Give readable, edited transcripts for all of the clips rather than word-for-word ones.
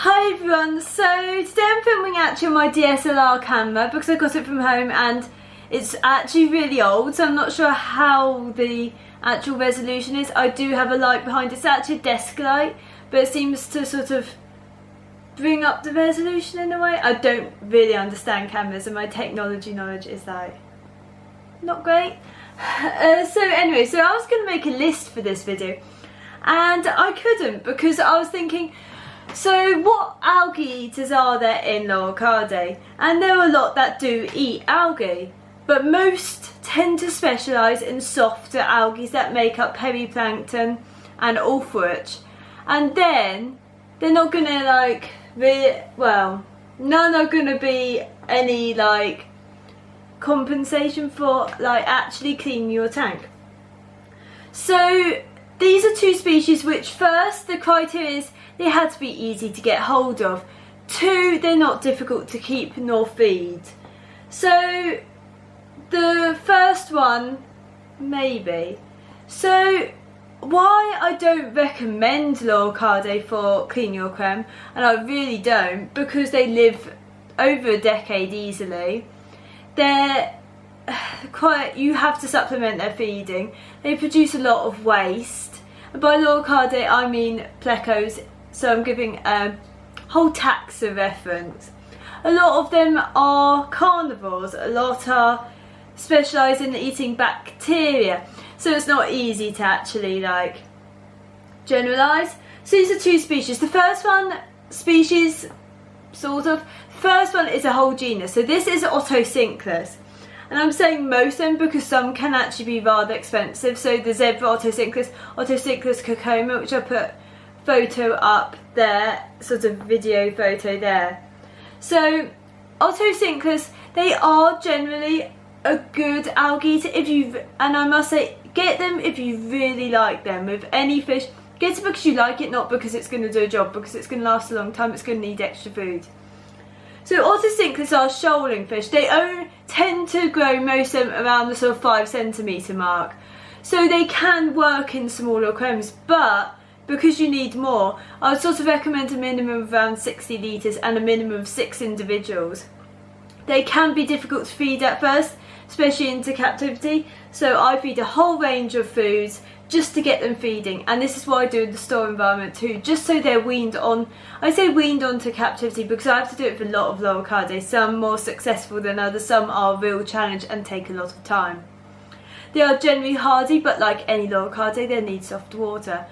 Hi everyone, so today I'm filming actually on my DSLR camera because I got it from home and it's actually really old, so I'm not sure how the actual resolution is. I do have a light behind it. It's actually a desk light, but it seems to sort of bring up the resolution in a way. I don't really understand cameras and my technology knowledge is like not great. So anyway, so I was going to make a list for this video and I couldn't because I was thinking, so what algae eaters are there in Loricariidae? And there are a lot that do eat algae, but most tend to specialise in softer algae that make up periplankton and ulfrich. And then they're not going to like, none are going to be any like compensation for like actually cleaning your tank. So these are two species which, first, the criteria is they had to be easy to get hold of. Two, they're not difficult to keep nor feed. So the first one, maybe. So why I don't recommend Loricariidae for clean your creme, and I really don't, because they live over a decade easily. They're you have to supplement their feeding. They produce a lot of waste. And by Loricariidae I mean Plecos, so I'm giving a whole taxa reference. A lot of them are carnivores, a lot are specialised in eating bacteria, so it's not easy to actually like generalise. So these are two species. The first one, species, sort of, first one is a whole genus. So this is Otocinclus. And I'm saying most of them because some can actually be rather expensive. So the zebra Otocinclus, Otocinclus cocoma, which I put photo up there, sort of video photo there. So Otocinclus, they are generally a good algae eater if you, and I must say, get them if you really like them. With any fish, get it because you like it, not because it's going to do a job, because it's going to last a long time, it's going to need extra food. So Otocinclus are shoaling fish. They tend to grow, most of them, around the sort of 5 centimetre mark. So they can work in smaller aquariums, but because you need more, I would sort of recommend a minimum of around 60 litres and a minimum of 6 individuals. They can be difficult to feed at first, especially into captivity, so I feed a whole range of foods just to get them feeding, and this is what I do in the store environment too, just so they're weaned on. I say weaned on to captivity because I have to do it for a lot of Loricariidae, some more successful than others, some are a real challenge and take a lot of time. They are generally hardy, but like any Loricariidae, they need soft water.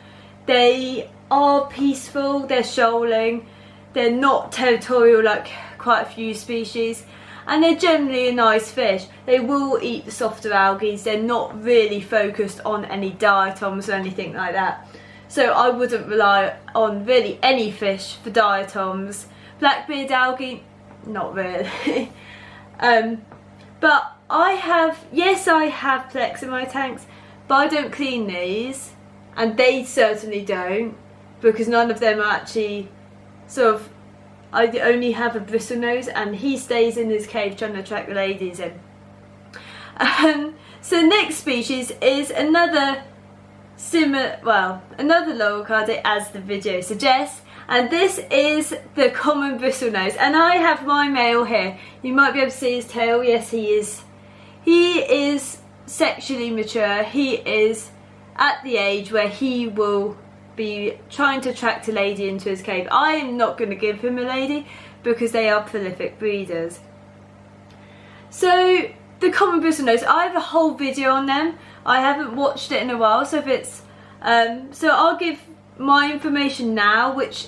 They are peaceful, they're shoaling, they're not territorial like quite a few species, and they're generally a nice fish. They will eat the softer algae, they're not really focused on any diatoms or anything like that. So I wouldn't rely on really any fish for diatoms. Blackbeard algae, not really. But I have Plex in my tanks, but I don't clean these, and they certainly don't, because none of them are actually sort of, I only have a bristlenose and he stays in his cave trying to attract the ladies in. So next species is another another Loricariidae as the video suggests, and this is the common bristlenose, and I have my male here. You might be able to see his tail. Yes, he is. He is sexually mature. He is at the age where he will be trying to attract a lady into his cave. I am not going to give him a lady because they are prolific breeders. So the common bristlenose, I have a whole video on them. I haven't watched it in a while, so if it's so I'll give my information now, which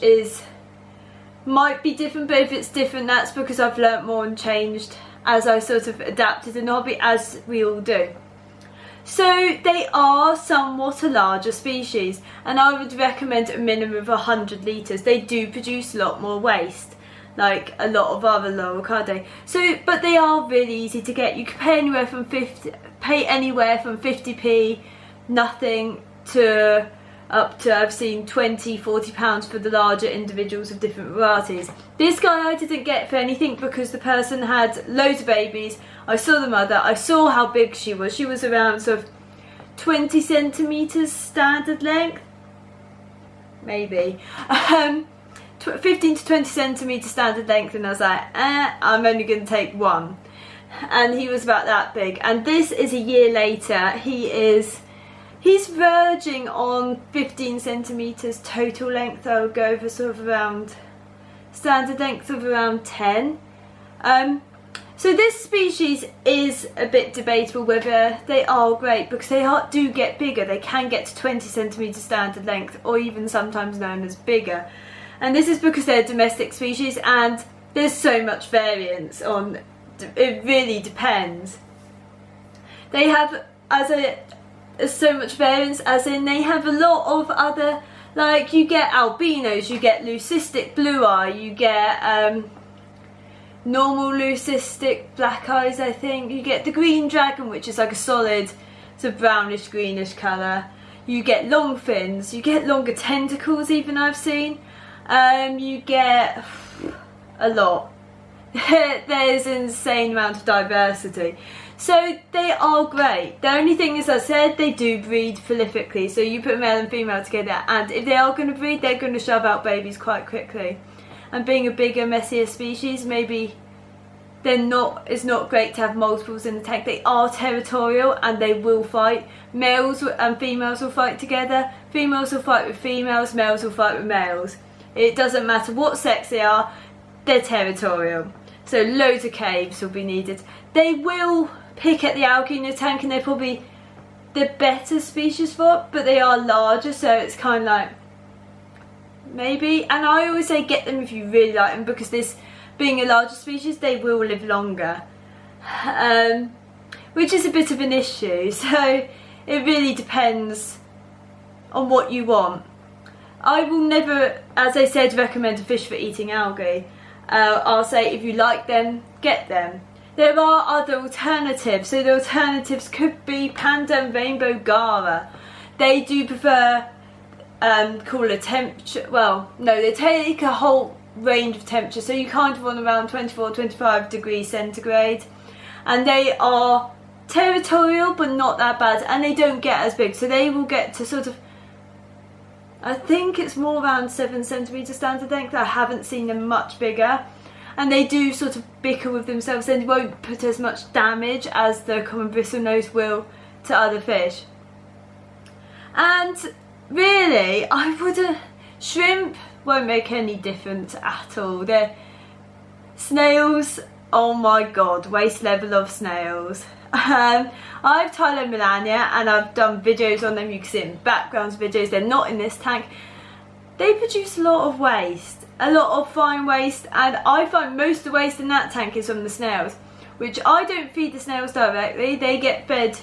might be different, but if it's different, that's because I've learnt more and changed as I sort of adapted in the hobby, as we all do. So they are somewhat a larger species, and I would recommend a minimum of 100 litres. They do produce a lot more waste, like a lot of other Loricariidae. So, but they are really easy to get. You can pay anywhere from 50p, nothing, to up to, I've seen £20–40 for the larger individuals of different varieties. This guy I didn't get for anything because the person had loads of babies. I saw the mother, I saw how big she was. She was around sort of 20 centimetres standard length, maybe. 15 to 20 centimetre standard length, and I was like, I'm only going to take one. And he was about that big. And this is a year later. He's verging on 15 centimetres total length. I would go for sort of around standard length of around 10. So this species is a bit debatable whether they are great, because they do get bigger. They can get to 20 centimetres standard length, or even sometimes known as bigger. And this is because they're a domestic species and there's so much variance on, it really depends. They have, so much variance as in they have a lot of other, like you get albinos, you get leucistic blue eye, you get normal leucistic black eyes, I think. You get the green dragon, which is like a solid sort of brownish greenish colour. You get long fins, you get longer tentacles even, I've seen. You get a lot. There's an insane amount of diversity. So they are great. The only thing is, I said, they do breed prolifically. So you put male and female together, and if they are going to breed, they're going to shove out babies quite quickly. And being a bigger, messier species, maybe it's not great to have multiples in the tank. They are territorial and they will fight. Males and females will fight together. Females will fight with females, males will fight with males. It doesn't matter what sex they are, they're territorial. So loads of caves will be needed. They will pick at the algae in your tank, and they're probably the better species for it, but they are larger, so it's kind of like, maybe. And I always say get them if you really like them, because this being a larger species, they will live longer, which is a bit of an issue. So it really depends on what you want. I will never, as I said, recommend a fish for eating algae. I'll say if you like them, get them. There are other alternatives. So the alternatives could be panda and rainbow gara. They do prefer cooler temperature. Well, no, they take a whole range of temperature. So you kind of want around 24, 25 degrees centigrade. And they are territorial, but not that bad. And they don't get as big. So they will get to sort of, I think it's more around 7 centimetre standard length. I haven't seen them much bigger. And they do sort of bicker with themselves, and won't put as much damage as the common bristlenose will to other fish. And really, shrimp won't make any difference at all. They're snails, oh my god, waist level of snails. I have Tylomelania and I've done videos on them. You can see it in backgrounds videos. They're not in this tank. They produce a lot of waste, a lot of fine waste, and I find most of the waste in that tank is from the snails, which I don't feed the snails directly. They get fed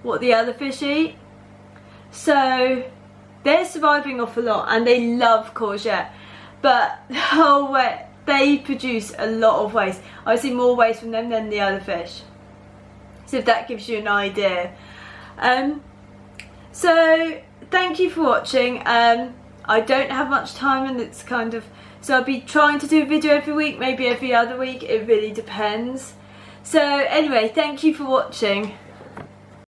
what the other fish eat, so they're surviving off a lot, and they love courgette, but they produce a lot of waste. I see more waste from them than the other fish. So if that gives you an idea. So thank you for watching. I don't have much time, and it's kind of, so I'll be trying to do a video every week, maybe every other week, it really depends. So anyway, thank you for watching.